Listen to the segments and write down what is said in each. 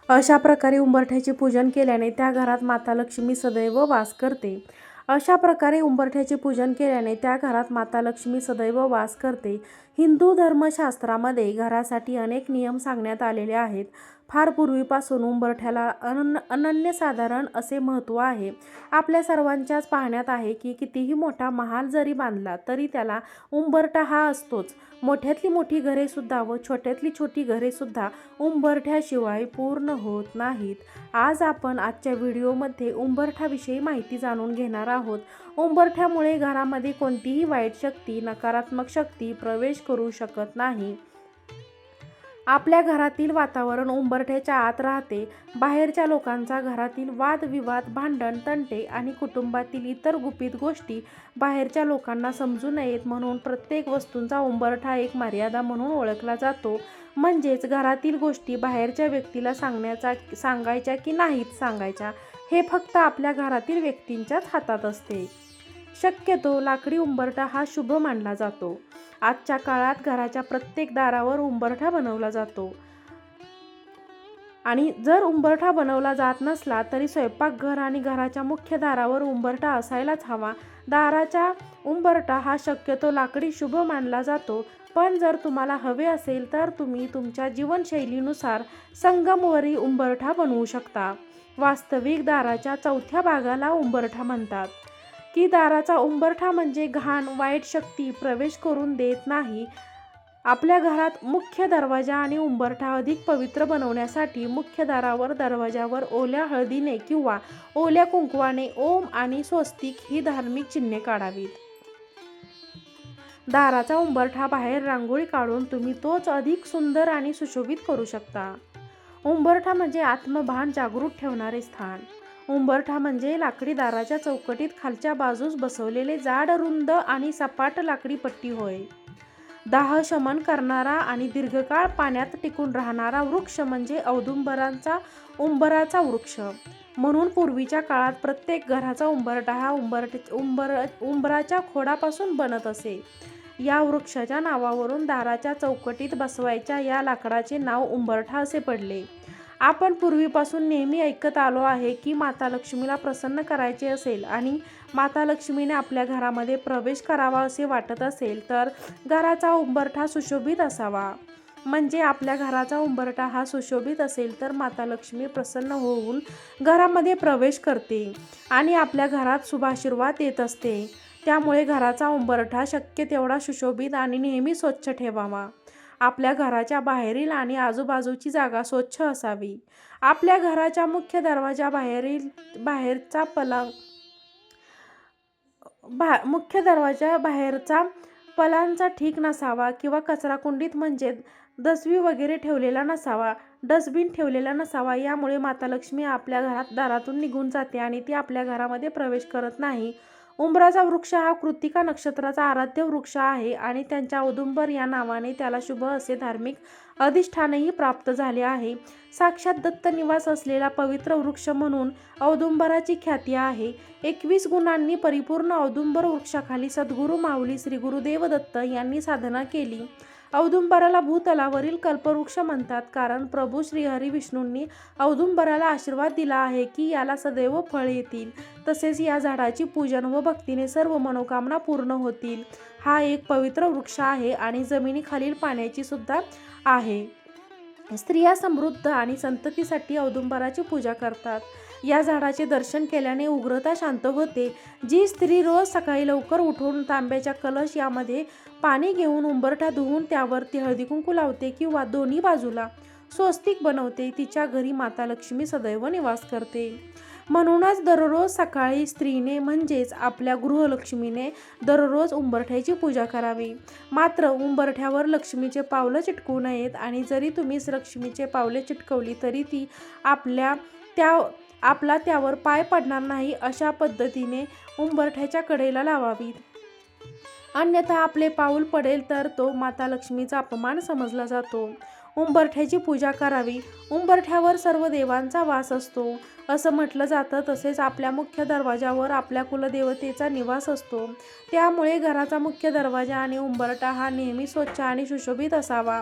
अशा प्रकारे उंबरठ्याचे पूजन केल्याने त्या घरात माता लक्ष्मी सदैव वास करते. अशा प्रकारे उंबरठ्याचे पूजन केल्याने त्या घरात माता लक्ष्मी सदैव वास करते. हिंदू धर्मशास्त्रामध्ये घरासाठी अनेक नियम सांगण्यात आलेले आहेत. फार पूर्वीपासून उंबरठ्याला अनन्यसाधारण असे महत्त्व आहे. आपल्या सर्वांच्याच पाहण्यात आहे की कितीही मोठा महाल जरी बांधला तरी त्याला उंबरठा हा असतोच. मोठ्यातली मोठी घरेसुद्धा व छोट्यातली छोटी घरेसुद्धा उंबरठ्याशिवाय पूर्ण होत नाहीत. आज आपण आजच्या व्हिडिओमध्ये उंबरठ्याविषयी माहिती जाणून घेणार आहोत. उंबरठ्यामुळे घरामध्ये कोणतीही वाईट शक्ती, नकारात्मक शक्ती प्रवेश करू शकत नाही. आपल्या घरातील वातावरण उंबरठ्याच्या आत राहते. बाहेरच्या लोकांचा घरातील वादविवाद, भांडण, तंटे आणि कुटुंबातील इतर गुपित गोष्टी बाहेरच्या लोकांना समजू नयेत म्हणून प्रत्येक वस्तूंचा उंबरठा एक मर्यादा म्हणून ओळखला जातो. म्हणजेच घरातील गोष्टी बाहेरच्या व्यक्तीला सांगायच्या की नाहीत सांगायच्या हे फक्त आपल्या घरातील व्यक्तींच्याच हातात असते. शक्यतो लाकडी उंबरठा हा शुभ मानला जातो. आजच्या काळात घराच्या प्रत्येक दारावर उंबरठा बनवला जातो आणि जर उंबरठा बनवला जात नसला तरी स्वयंपाकघर आणि घराच्या मुख्य दारावर उंबरठा असायलाच हवा. दाराचा उंबरठा हा शक्यतो लाकडी शुभ मानला जातो. पण जर तुम्हाला हवे असेल तर तुम्ही तुमच्या जीवनशैलीनुसार संगमरवरी उंबरठा बनवू शकता. वास्तविक दाराच्या चौथ्या भागाला उंबरठा म्हणतात. की दाराचा उंबरठा म्हणजे घाण, वाईट शक्ती प्रवेश करून देत नाही. आपल्या घरात मुख्य दरवाजा आणि उंबरठा अधिक पवित्र बनवण्यासाठी मुख्य दारावर, दरवाजावर ओल्या हळदीने किंवा ओल्या कुंकवाने ओम आणि स्वस्तिक ही धार्मिक चिन्हे काढावीत. दाराचा उंबरठा बाहेर रांगोळी काढून तुम्ही तोच अधिक सुंदर आणि सुशोभित करू शकता. उंबरठा म्हणजे आत्मभान जागृत ठेवणारे स्थान. उंबरठा म्हणजे लाकडी दाराच्या चौकटीत खालच्या बाजूस बसवलेले जाड, रुंद आणि सपाट लाकडी पट्टी होय. दाह शमन करणारा आणि दीर्घकाळ पाण्यात टिकून राहणारा वृक्ष म्हणजे उंबराचा वृक्ष. म्हणून पूर्वीच्या काळात प्रत्येक घराचा उंबरठा हा उंबराच्या खोडापासून बनत असे. या वृक्षाच्या नावावरून दाराच्या चौकटीत बसवायच्या या लाकडाचे नाव उंबरठा असे पडले. आपण पूर्वीपासून नेहमी ऐकत आलो आहे की माता लक्ष्मीला प्रसन्न करायचे असेल आणि माता लक्ष्मीने आपल्या घरामध्ये प्रवेश करावा असे वाटत असेल तर घराचा उंबरठा सुशोभित असावा. म्हणजे आपल्या घराचा उंबरठा हा सुशोभित असेल तर माता लक्ष्मी प्रसन्न होऊन घरामध्ये प्रवेश करते आणि आपल्या घरात शुभाशीर्वाद देत असते. त्यामुळे घराचा उंबरठा शक्य तेवढा सुशोभित आणि नेहमी स्वच्छ ठेवावा. आपल्या घराच्या बाहेरील आणि आजूबाजूची जागा स्वच्छ असावी. आपल्या घराच्या मुख्य दरवाजा मुख्य दरवाजा बाहेरचा पलांचा ठीक नसावा किंवा कचराकुंडीत म्हणजे दसवी वगैरे ठेवलेला नसावा, डस्टबिन ठेवलेला नसावा. यामुळे माता लक्ष्मी आपल्या दारातून निघून जाते आणि ती आपल्या घरामध्ये प्रवेश करत नाही. उंबराचा वृक्ष हा कृत्तिका नक्षत्राचा आराध्य वृक्ष आहे आणि त्यांच्या औदुंबर या नावाने त्याला शुभ असे धार्मिक अधिष्ठानही प्राप्त झाले आहे. साक्षात दत्त निवास असलेला पवित्र वृक्ष म्हणून औदुंबराची ख्याती आहे. 21 गुणांनी परिपूर्ण औदुंबर वृक्षाखाली सद्गुरू माऊली श्री गुरुदेव दत्त यांनी साधना केली. औदुंबराला भूतलावरील कल्पवृक्ष म्हणतात कारण प्रभू श्रीहरी विष्णूंनी औदुंबराला आशीर्वाद दिला आहे की याला सदैव फळ येतील. तसेच या झाडाची पूजन व भक्तीने सर्व मनोकामना पूर्ण होतील. हा एक पवित्र वृक्ष आहे आणि जमिनीखालील पाण्याची सुद्धा आहे. स्त्रिया समृद्ध आणि संततीसाठी औदुंबराची पूजा करतात. या झाडाचे दर्शन केल्याने उग्रता शांत होते. जी स्त्री रोज सकाळी लवकर उठून तांब्याच्या कलश यामध्ये पाणी घेऊन उंबरठा धुवून त्यावरती हळदी कुंकू लावते किंवा दोन्ही बाजूला स्वस्तिक बनवते तिच्या घरी माता लक्ष्मी सदैव निवास करते. म्हणूनच दररोज सकाळी स्त्रीने म्हणजेच आपल्या गृहलक्ष्मीने दररोज उंबरठ्याची पूजा करावी. मात्र उंबरठ्यावर लक्ष्मीचे पावलं चिटकवू नयेत आणि जरी तुम्ही लक्ष्मीचे पावले चिटकवली तरी ती आपला त्यावर पाय पडणार नाही अशा पद्धतीने उंबरठ्याच्या कडेला लावावीत. अन्यथा आपले पाऊल पडेल तर तो माता लक्ष्मीचा अपमान समजला जातो. उंबरठ्याची पूजा करावी. उंबरठ्यावर सर्व देवांचा वास असतो असं म्हटलं जातं. तसेच आपल्या मुख्य दरवाजावर आपल्या कुलदेवतेचा निवास असतो. त्यामुळे घराचा मुख्य दरवाजा आणि उंबरठा हा नेहमी स्वच्छ आणि सुशोभित असावा.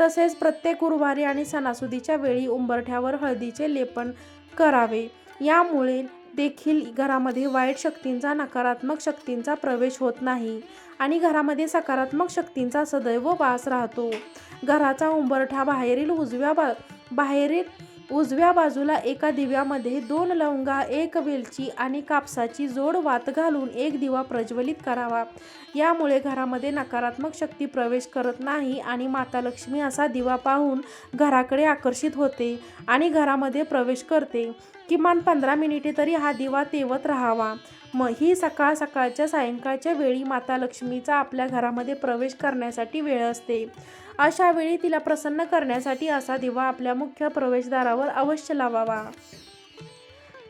तसेच प्रत्येक गुरुवारी आणि सणासुदीच्या वेळी उंबरठ्यावर हळदीचे लेपन करावे. यामुळे देखील घरामध्ये वाईट शक्तींचा, नकारात्मक शक्तींचा प्रवेश होत नाही आणि घरामध्ये सकारात्मक शक्तींचा सदैव वास राहतो. घराचा उंबरठा बाहेरील उजव्या बाजूला एका दिव्यामध्ये 2 लवंगा, 1 वेलची आणि कापसाची जोड वात घालून एक दिवा प्रज्वलित करावा. यामुळे घरामध्ये नकारात्मक शक्ती प्रवेश करत नाही आणि माता लक्ष्मी असा दिवा पाहून घराकडे आकर्षित होते आणि घरामध्ये प्रवेश करते. किमान 15 मिनिटे तरी हा दिवा तेवत राहावा. ही सकाळच्या सायंकाळच्या वेळी माता लक्ष्मीचा आपल्या घरामध्ये प्रवेश करण्यासाठी वेळ असते. अशा वेळी तिला प्रसन्न करण्यासाठी असा दिवा आपल्या मुख्य प्रवेशद्वारावर अवश्य लावावा.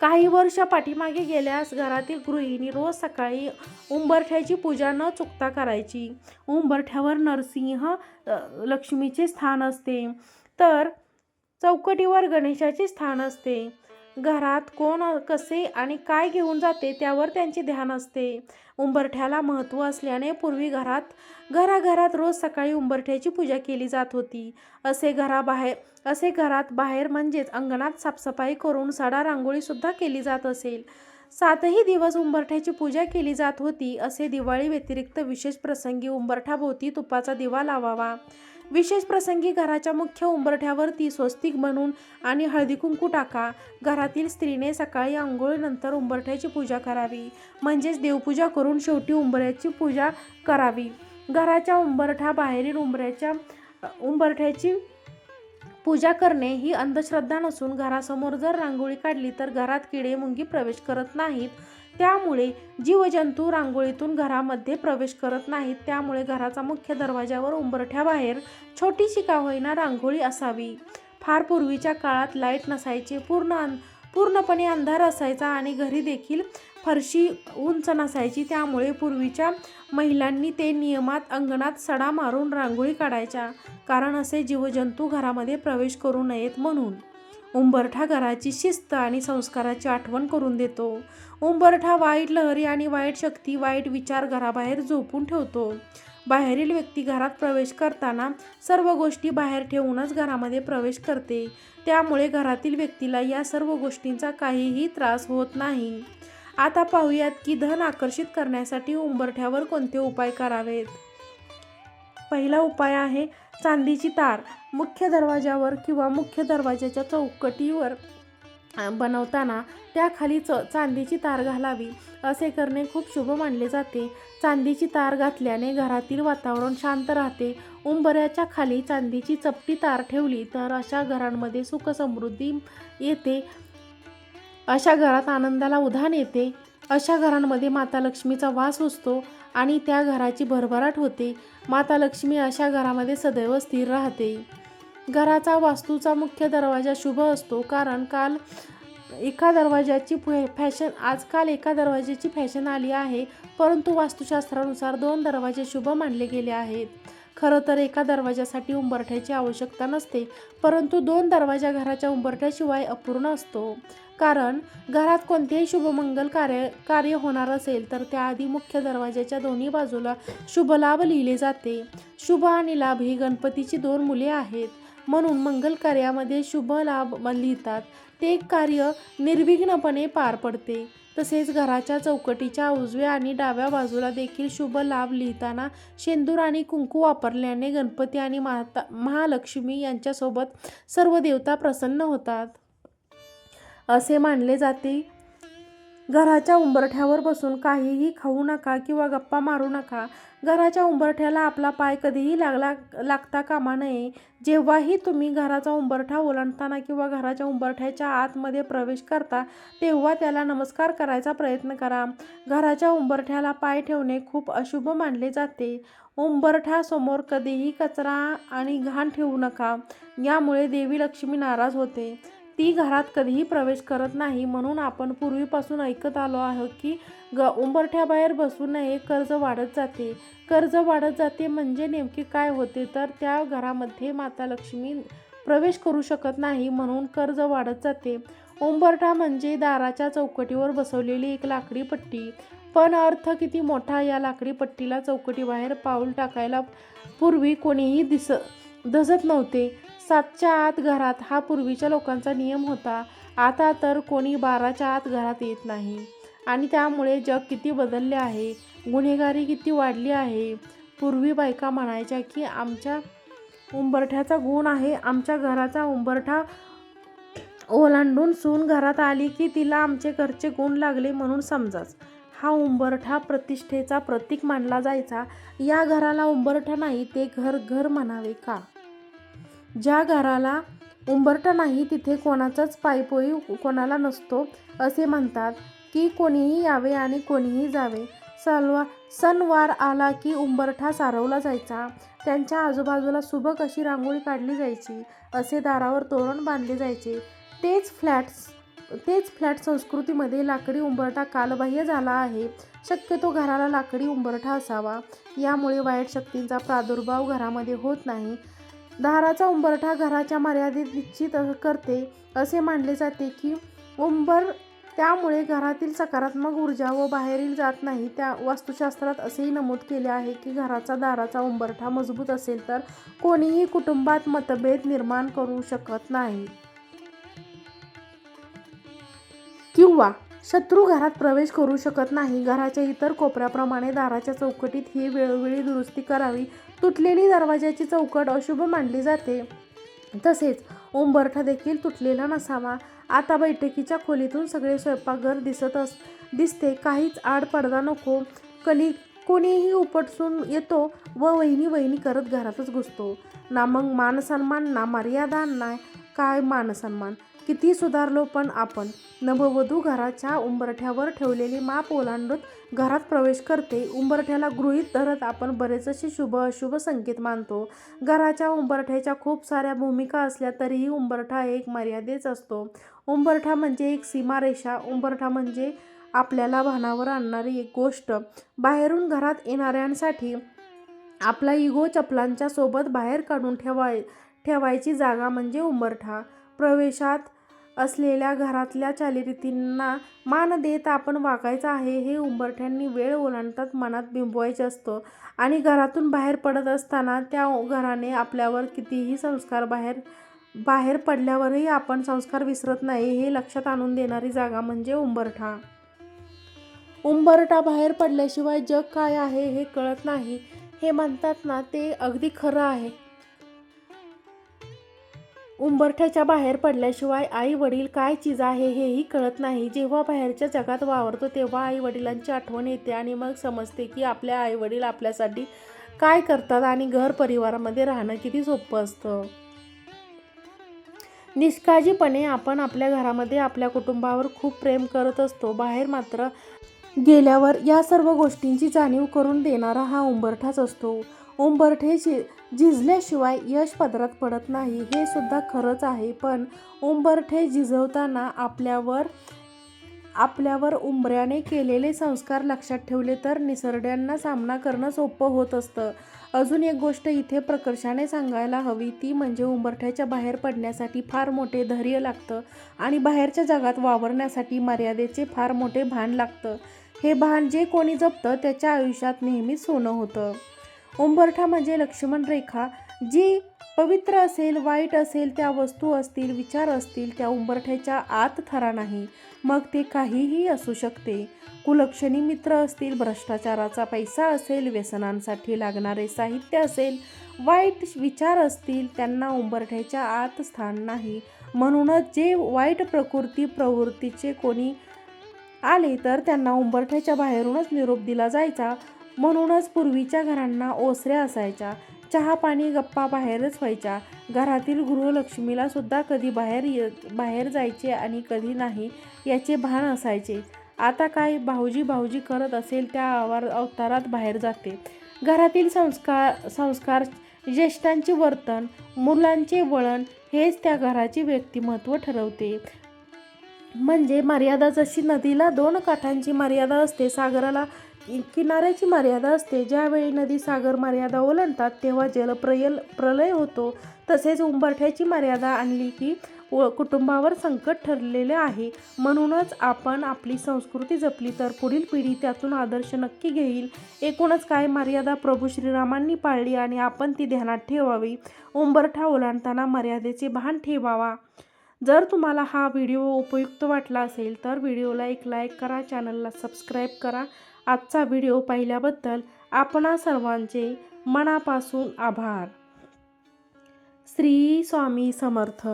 काही वर्ष पाठीमागे गेल्यास घरातील गृहिणी रोज सकाळी उंबरठ्याची पूजा न चुकता करायची. उंबरठ्यावर नरसिंह लक्ष्मीचे स्थान असते तर चौकटीवर गणेशाचे स्थान असते. घरात कोण कसे आणि काय घेऊन जाते त्यावर त्यांचे ध्यान असते. उंबरठ्याला महत्त्व असल्याने पूर्वी घराघरात रोज सकाळी उंबरठ्याची पूजा केली जात होती. असे घरात बाहेर म्हणजेच अंगणात साफसफाई करून सडा रांगोळी सुद्धा केली जात असेल. 7ही दिवस उंबरठ्याची पूजा केली जात होती. असे दिवाळी व्यतिरिक्त विशेष प्रसंगी उंबरठ्याभोवती तुपाचा दिवा लावावा. विशेष प्रसंगी घराच्या मुख्य उंबरठ्यावरती स्वस्तिक बनवून आणि हळदी कुंकू टाका. घरातील स्त्रीने सकाळी आंघोळीनंतर उंबरठ्याची पूजा करावी. म्हणजेच देवपूजा करून शेवटी उंबरठ्याची पूजा करावी. घराच्या बाहेरील उंबरठ्याची पूजा करणे ही अंधश्रद्धा नसून घरासमोर जर रांगोळी काढली तर घरात किडे मुंगी प्रवेश करत नाहीत. त्यामुळे जीवजंतू रांगोळीतून घरामध्ये प्रवेश करत नाहीत. त्यामुळे घराचा मुख्य दरवाजावर उंबरठ्याबाहेर छोटीशी का होईना रांगोळी असावी. फार पूर्वीच्या काळात लाईट नसायचे, पूर्णपणे अंधार असायचा आणि घरी देखील फरशी उंच नसायची. त्यामुळे पूर्वीच्या महिलांनी ते नियमात अंगणात सडा मारून रांगोळी काढायच्या, कारण असे जीवजंतू घरामध्ये प्रवेश करू नयेत म्हणून. उंबरठा घराची शिस्त आणि संस्काराची आठवण करून देतो. उंबरठा वाईट लहरी आणि वाईट शक्ती, वाईट विचार घराबाहेर झोपून ठेवतो. बाहेरील व्यक्ती घरात प्रवेश करताना सर्व गोष्टी बाहेर ठेवूनच घरामध्ये प्रवेश करते. त्यामुळे घरातील व्यक्तीला या सर्व गोष्टींचा काहीही त्रास होत नाही. आता पाहूयात की धन आकर्षित करण्यासाठी उंबरठ्यावर कोणते उपाय करावेत. पहिला उपाय आहे चांदीची तार. मुख्य दरवाजावर किंवा मुख्य दरवाजाच्या चौकटीवर बनवताना त्याखाली चांदीची तार घालावी. असे करणे खूप शुभ मानले जाते. चांदीची तार घातल्याने घरातील वातावरण शांत राहते. उंबऱ्याच्या खाली चांदीची चपटी तार ठेवली तर अशा घरांमध्ये सुख समृद्धी येते. अशा घरात आनंदाला उधाण येते. अशा घरांमध्ये माता लक्ष्मीचा वास असतो आणि त्या घराची भरभराट होते. माता लक्ष्मी अशा घरामध्ये सदैव स्थिर राहते. घराचा वास्तूचा मुख्य दरवाजा शुभ असतो, कारण आजकाल एका दरवाजाची फॅशन आली आहे, परंतु वास्तुशास्त्रानुसार 2 दरवाजे शुभ मानले गेले आहेत. खरं तर एका दरवाजासाठी उंबरठ्याची आवश्यकता नसते, परंतु 2 दरवाजा घराच्या उंबरठ्याशिवाय अपूर्ण असतो. कारण घरात कोणतेही शुभमंगल कार्य होणार असेल तर त्याआधी मुख्य दरवाजाच्या दोन्ही बाजूला शुभ लाभ लिहिले जाते. शुभ आणि लाभ ही गणपतीची 2 मुले आहेत, म्हणून मंगल कार्यामध्ये शुभ लाभ लिहितात. ते कार्य निर्विघ्नपणे पार पडते. तसेच घराच्या चौकटीच्या उजव्या आणि डाव्या बाजूला देखील शुभ लाभ लिहिताना शेंदूर आणि कुंकू वापरल्याने गणपती आणि महालक्ष्मी यांच्यासोबत सर्व देवता प्रसन्न होतात असे मानले जाते. घराच्या उंबरठ्यावर बसून काहीही खाऊ नका किंवा गप्पा मारू नका. घराच्या उंबरठ्याला आपला पाय कधीही लागता कामा नये. जेव्हाही तुम्ही घराचा उंबरठा ओलांडताना किंवा घराच्या उंबरठ्याच्या आतमध्ये प्रवेश करता तेव्हा त्याला नमस्कार करायचा प्रयत्न करा. घराच्या उंबरठ्याला पाय ठेवणे खूप अशुभ मानले जाते. उंबरठ्यासमोर कधीही कचरा आणि घाण ठेवू नका. यामुळे देवी लक्ष्मी नाराज होते. ती घरात कधीही प्रवेश करत नाही. म्हणून आपण पूर्वीपासून ऐकत आलो आहोत की उंबरठ्याबाहेर बसू नये, कर्ज वाढत जाते. कर्ज वाढत जाते म्हणजे नेमके काय होते, तर त्या घरामध्ये माता लक्ष्मी प्रवेश करू शकत नाही, म्हणून कर्ज वाढत जाते. उंबरठा म्हणजे दाराच्या चौकटीवर बसवलेली एक लाकडी पट्टी. पण अर्थ किती मोठा. या लाकडी पट्टीला चौकटीबाहेर पाऊल टाकायला पूर्वी कोणीही धजत नव्हते. 7च्या आत घरात हा पूर्वीच्या लोकांचा नियम होता. आता तर कोणी 12च्या आत घरात येत नाही. आणि त्यामुळे जग किती बदलले आहे, गुन्हेगारी किती वाढली आहे. पूर्वी बायका म्हणायच्या की आमच्या उंबरठ्याचा गुण आहे, आमच्या घराचा उंबरठा ओलांडून सून घरात आली की तिला आमचे घरचे गुण लागले म्हणून समजाच. हा उंबरठा प्रतिष्ठेचा प्रतीक मानला जायचा. या घराला उंबरठा नाही ते घर म्हणावे का? ज्या घराला उंबरठा नाही तिथे कोणाचाच पायपोई कोणाला नसतो असे म्हणतात की कोणीही यावे आणि कोणीही जावे. सणवार आला की उंबरठा सारवला जायचा. त्यांच्या आजूबाजूला सुबक अशी रांगोळी काढली जायची. असे दारावर तोरण बांधले जायचे. तेच फ्लॅट संस्कृतीमध्ये लाकडी उंबरठा कालबाह्य झाला आहे. शक्यतो घराला लाकडी उंबरठा असावा. यामुळे वाईट शक्तींचा प्रादुर्भाव घरामध्ये होत नाही. दाराचा उंबरठा घराच्या मर्यादेत निश्चित करते. असे मानले जाते की त्यामुळे घरातील सकारात्मक ऊर्जा व बाहेरील जात नाही. त्या वास्तुशास्त्रात असेही नमूद केले आहे की घराचा दाराचा उंबरठा मजबूत असेल तर कोणीही कुटुंबात मतभेद निर्माण करू शकत नाही किंवा शत्रू घरात प्रवेश करू शकत नाही. घराच्या इतर कोपऱ्याप्रमाणे दाराच्या चौकटीत ही वेळोवेळी दुरुस्ती करावी. तुटलेली दरवाजाची चौकट अशुभ मानली जाते. तसेच उंबरठा देखील तुटलेला नसावा. आता बैठकीच्या खोलीतून सगळे स्वयंपाकघर दिसते. काहीच आड पडदा नको. कोणीही उपटसून येतो व वहिनी करत घरातच घुसतो. ना मग मानसन्मान, ना मर्यादा, ना काय मानसन्मान. किती सुधारलो पण आपण. नववधू घराच्या उंबरठ्यावर ठेवलेली माप ओलांडत घरात प्रवेश करते. उंबरठ्याला गृहीत धरत आपण बरेचसे शुभ अशुभ संकेत मानतो. घराच्या उंबरठ्याच्या खूप साऱ्या भूमिका असल्या तरीही उंबरठा एक मर्यादेच असतो. उंबरठा म्हणजे एक सीमारेषा. उंबरठा म्हणजे आपल्याला भानावर आणणारी एक गोष्ट. बाहेरून घरात येणाऱ्यांसाठी आपला इगो चपलांच्या सोबत बाहेर काढून ठेवायची जागा म्हणजे उंबरठा. प्रवेशात असलेल्या घरातल्या चालीरीतींना मान देत आपण वागायचं आहे हे उंबरठ्यांनी वेळ ओलांडतात मनात बिंबवायचे असतं. आणि घरातून बाहेर पडत असताना त्या घराने आपल्यावर कितीही संस्कार बाहेर पडल्यावरही आपण संस्कार विसरत नाही हे लक्षात आणून देणारी जागा म्हणजे उंबरठा. उंबरठा बाहेर पडल्याशिवाय जग काय आहे हे कळत नाही हे म्हणतात ना, ते अगदी खरं आहे. उंबरठ्याच्या बाहेर पडल्याशिवाय आई वडील काय चीज आहे हेही कळत नाही. जेव्हा बाहेरच्या जगात वावरतो तेव्हा आई वडिलांची आठवण येते आणि मग समजते की आपल्या आई वडील आपल्यासाठी काय करतात आणि घर परिवारामध्ये राहणं किती सोपं असतं. निष्काळजीपणे आपण आपल्या घरामध्ये आपल्या कुटुंबावर खूप प्रेम करत असतो. बाहेर मात्र गेल्यावर या सर्व गोष्टींची जाणीव करून देणारा हा उंबरठाच असतो. उंबरठे झिजल्याशिवाय यश पदरात पडत नाही हे सुद्धा खरंच आहे. पण उंबरठे झिजवताना आपल्यावर उंबऱ्याने केलेले संस्कार लक्षात ठेवले तर निसरड्यांना सामना करणं सोपं होत असतं. अजून एक गोष्ट इथे प्रकर्षाने सांगायला हवी ती म्हणजे उंबरठ्याच्या बाहेर पडण्यासाठी फार मोठे धैर्य लागतं आणि बाहेरच्या जगात वावरण्यासाठी मर्यादेचे फार मोठे भान लागतं. हे भान जे कोणी जपतं त्याच्या आयुष्यात नेहमीच सोनं होतं. उंबरठा म्हणजे लक्ष्मण रेखा. जी पवित्र असेल, वाईट असेल, त्या वस्तू असतील, विचार असतील, त्या उंबरठ्याच्या आत थरा नाही. मग ते काहीही असू शकते. कुलक्षणी मित्र असतील, भ्रष्टाचाराचा पैसा असेल, व्यसनांसाठी लागणारे साहित्य असेल, वाईट विचार असतील, त्यांना उंबरठ्याच्या आत स्थान नाही. म्हणूनच जे वाईट प्रवृत्तीचे कोणी आले तर त्यांना उंबरठ्याच्या बाहेरूनच निरोप दिला जायचा. म्हणूनच पूर्वीच्या घरांना ओसऱ्या असायच्या. चहा पाणी गप्पा बाहेरच व्हायच्या. घरातील गृहलक्ष्मीला सुद्धा कधी बाहेर जायचे आणि कधी नाही याचे भान असायचे. आता काय भाऊजी करत असेल त्या अवतारात बाहेर जाते. घरातील संस्कार ज्येष्ठांचे वर्तन, मुलांचे वळण हेच त्या घराचे व्यक्तिमत्व ठरवते. म्हणजे मर्यादा जशी नदीला 2 काठांची मर्यादा असते, सागराला किनाऱ्याची मर्यादा असते. ज्यावेळी नदी सागर मर्यादा ओलांडतात तेव्हा प्रलय होतो. तसेच उंबरठ्याची मर्यादा आणली की कुटुंबावर संकट ठरलेले आहे. म्हणूनच आपण आपली संस्कृती जपली तर पुढील पिढी त्यातून आदर्श नक्की घेईल. एकूणच काय, मर्यादा प्रभू श्रीरामांनी पाळली आणि आपण ती ध्यानात ठेवावी. उंबरठा ओलांडताना मर्यादेचे भान ठेवावा. जर तुम्हाला हा व्हिडिओ उपयुक्त वाटला असेल तर व्हिडिओला एक लाईक करा, चॅनलला सबस्क्राईब करा. आजचा व्हिडिओ पाहिल्याबद्दल आपणा सर्वांचे मनापासून आभार. श्री स्वामी समर्थ.